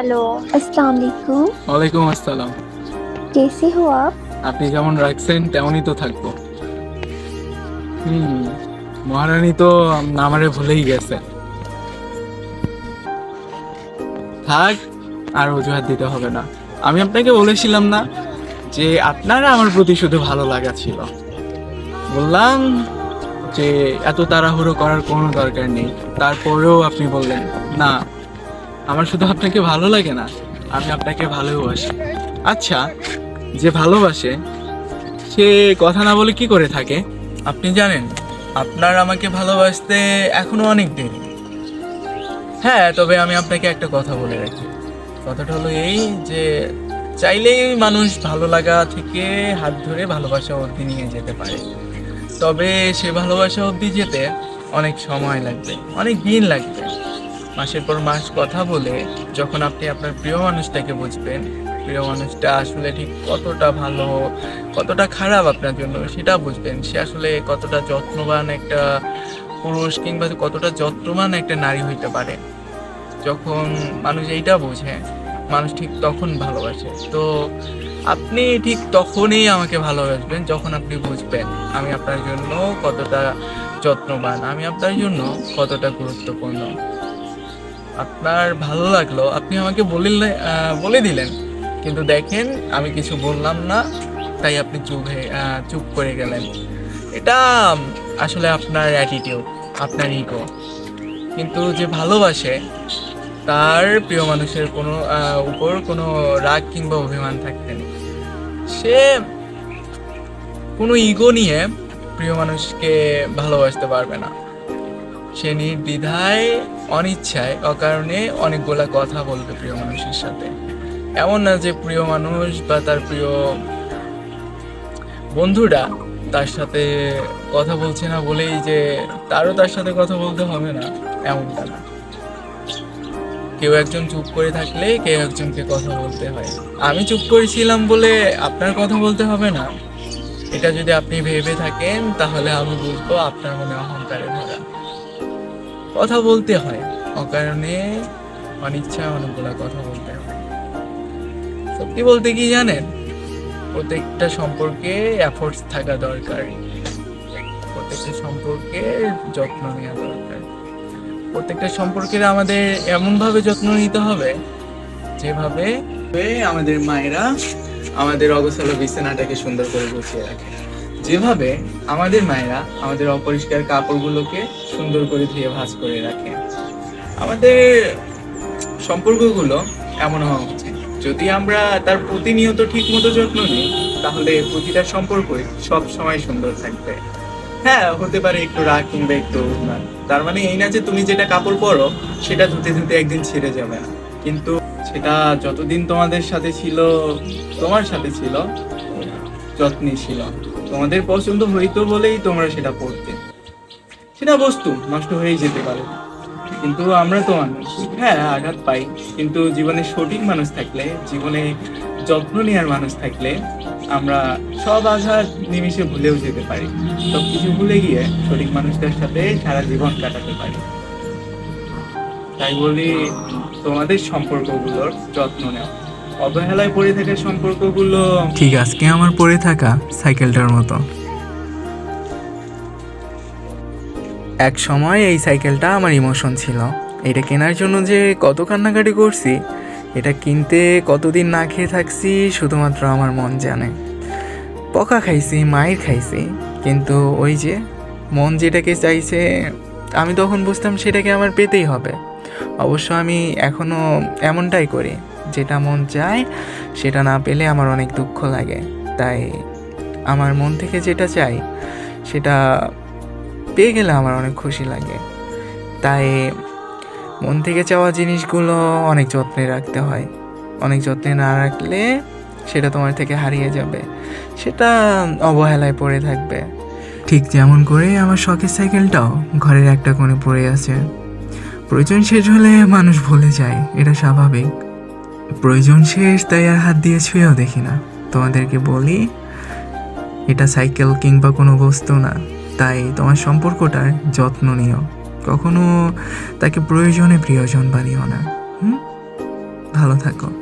Hello अस्सलाम वालेकुम। ওয়ালাইকুম আসসালাম। कैसे हो आप? আপনি যেমন রাখছেন তেমনই তো থাকবো। হুম। মহারানী তো আমারে ভুলেই গেছে। থাক, আর অজুহাত দিতে হবে না। আমি আপনাকে বলেছিলাম না যে আপনার আমার প্রতি শুধু ভালো লাগা ছিল। বললাম যে এত তাড়াহুড়ো করার কোনো দরকার নেই। তারপরেও আপনি বললেন না, আমার শুধু আপনাকে ভালো লাগে না, আমি আপনাকে ভালোবাসি। আচ্ছা, যে ভালোবাসে সে কথা না বলে কি করে থাকে? আপনি জানেন আপনার আমাকে ভালোবাসতে এখনো অনেক দেরি। হ্যাঁ, তবে আমি আপনাকে একটা কথা বলে রাখি। কথাটা হলো এই যে চাইলেই মানুষ ভালো লাগা থেকে হাত ধরে ভালোবাসা অবধি নিয়ে যেতে পারে। তবে সে ভালোবাসা অবধি যেতে অনেক সময় লাগবে, অনেক দিন লাগবে। মাসের পর মাস কথা বলে যখন আপনি আপনার প্রিয় মানুষটাকে বুঝবেন, প্রিয় মানুষটা আসলে ঠিক কতটা ভালো, কতটা খারাপ আপনার জন্য সেটা বুঝবেন। সে আসলে কতটা যত্নবান একটা পুরুষ কিংবা কতটা যত্নবান একটা নারী হইতে পারে। যখন মানুষ এইটা বোঝে, মানুষ ঠিক তখন ভালোবাসে। তো আপনি ঠিক তখনই আমাকে ভালোবাসবেন যখন আপনি বুঝবেন আমি আপনার জন্য কতটা যত্নবান, আমি আপনার জন্য কতটা গুরুত্বপূর্ণ। আপনার ভালো লাগলো, আপনি আমাকে বলে দিলেন, কিন্তু দেখেন আমি কিছু বললাম না, তাই আপনি চুপ করে গেলেন। এটা আসলে আপনার অ্যাটিটিউড, আপনার ইগো। কিন্তু যে ভালোবাসে তার প্রিয় মানুষের কোনো উপর কোনো রাগ কিংবা অভিমান থাকতে নেই। সে কোনো ইগো নিয়ে প্রিয় মানুষকে ভালোবাসতে পারবে না। সে নির্দ্বিধায়, অনিচ্ছায়, অকারণে অনেকগুলা কথা বলবে প্রিয় মানুষের সাথে। এমন না যে প্রিয় মানুষ বা তার প্রিয় বন্ধুরা তার সাথে কথা বলছে না বলেই যে তারও তার সাথে কথা বলতে হবে না, এমনটা না। কেউ একজন চুপ করে থাকলে কেউ একজনকে কথা বলতে হয়। আমি চুপ করেছিলাম বলে আপনার কথা বলতে হবে না, এটা যদি আপনি ভেবে থাকেন তাহলে আমি বুঝবো আপনার মনে অহংকারে ভরা। কথা বলতে হয়, অকারণে অনিচ্ছায় অনেকগুলা কথা বলতে হয়। সত্যি বলতে কি জানেন, প্রত্যেকটা সম্পর্কে এফোর্টস থাকা দরকার, প্রত্যেকটা সম্পর্কে যত্ন নেওয়া দরকার। প্রত্যেকটা সম্পর্কের আমাদের এমনভাবে যত্ন নিতে হবে যেভাবে আমাদের মায়েরা আমাদের অগোছালো বিছানাটাকে সুন্দর করে গুছিয়ে রাখে, যেভাবে আমাদের মায়েরা আমাদের অপরিষ্কার কাপড়গুলোকে সুন্দর করে ধুয়ে ভাঁজ করে রাখে। আমাদের সম্পর্কগুলো এমন হওয়া উচিত। যদি আমরা তার প্রতিনিয়ত ঠিক মতো যত্ন নিই তাহলে প্রতিটা সম্পর্কই সব সময় সুন্দর থাকবে। হ্যাঁ, হতে পারে একটু রাগ কিংবা একটু অভিমান, তার মানে এই না যে তুমি যেটা কাপড় পরো সেটা ধুতে ধুতে একদিন ছেড়ে যাবে না। কিন্তু সেটা যতদিন তোমাদের সাথে ছিল, তোমার সাথে ছিল, যত্নে ছিল, তোমাদের পছন্দ হইতো বলেই তোমরা সেটা পড়তে। সেটা বস্তু নষ্ট হয়েই যেতে পারে, কিন্তু আমরা তো মানুষ। হ্যাঁ, আঘাত পাই, কিন্তু জীবনে সঠিক মানুষ থাকলে, জীবনে যত্ন নেওয়ার মানুষ থাকলে আমরা সব আঘাত নিমিষে ভুলেও যেতে পারি। সবকিছু ভুলে গিয়ে সঠিক মানুষদের সাথে সারা জীবন কাটাতে পারি। তাই বলি, তোমাদের সম্পর্কগুলোর যত্ন নেও। অবহেলায় পড়ে থাকা সম্পর্কগুলো ঠিক আজকে আমার পড়ে থাকা সাইকেলটার মতো। এক সময় এই সাইকেলটা আমার ইমোশন ছিল। এটা কেনার জন্য যে কত কান্নাকাটি করছি, এটা কিনতে কতদিন না খেয়ে থাকছি শুধুমাত্র আমার মন জানে। বকা খাইছি, মায়ের খাইছি, কিন্তু ওই যে মন যেটাকে চাইছে আমি তখন বুঝতাম সেটাকে আমার পেতেই হবে। অবশ্য আমি এখনও এমনটাই করি, যেটা মন চায় সেটা না পেলে আমার অনেক দুঃখ লাগে। তাই আমার মন থেকে যেটা চাই সেটা পেয়ে গেলে আমার অনেক খুশি লাগে। তাই মন থেকে চাওয়া জিনিসগুলো অনেক যত্নে রাখতে হয়। অনেক যত্নে না রাখলে সেটা তোমার থেকে হারিয়ে যাবে, সেটা অবহেলায় পড়ে থাকবে। ঠিক যেমন করে আমার শখের সাইকেলটাও ঘরের একটা কোণে পড়ে আছে। প্রয়োজন শেষ হলে মানুষ ভুলে যায়, এটা স্বাভাবিক। প্রয়োজন শেষ, তাই আর হাত দিয়ে ছুঁয়েও দেখি না। তোমাদেরকে বলি, এটা সাইকেল কিংবা কোনো বস্তু না। তাই তোমার সম্পর্কটার যত্ন নিও, কখনো তাকে প্রয়োজনে প্রিয়জন বানিও না। ভালো থাকো।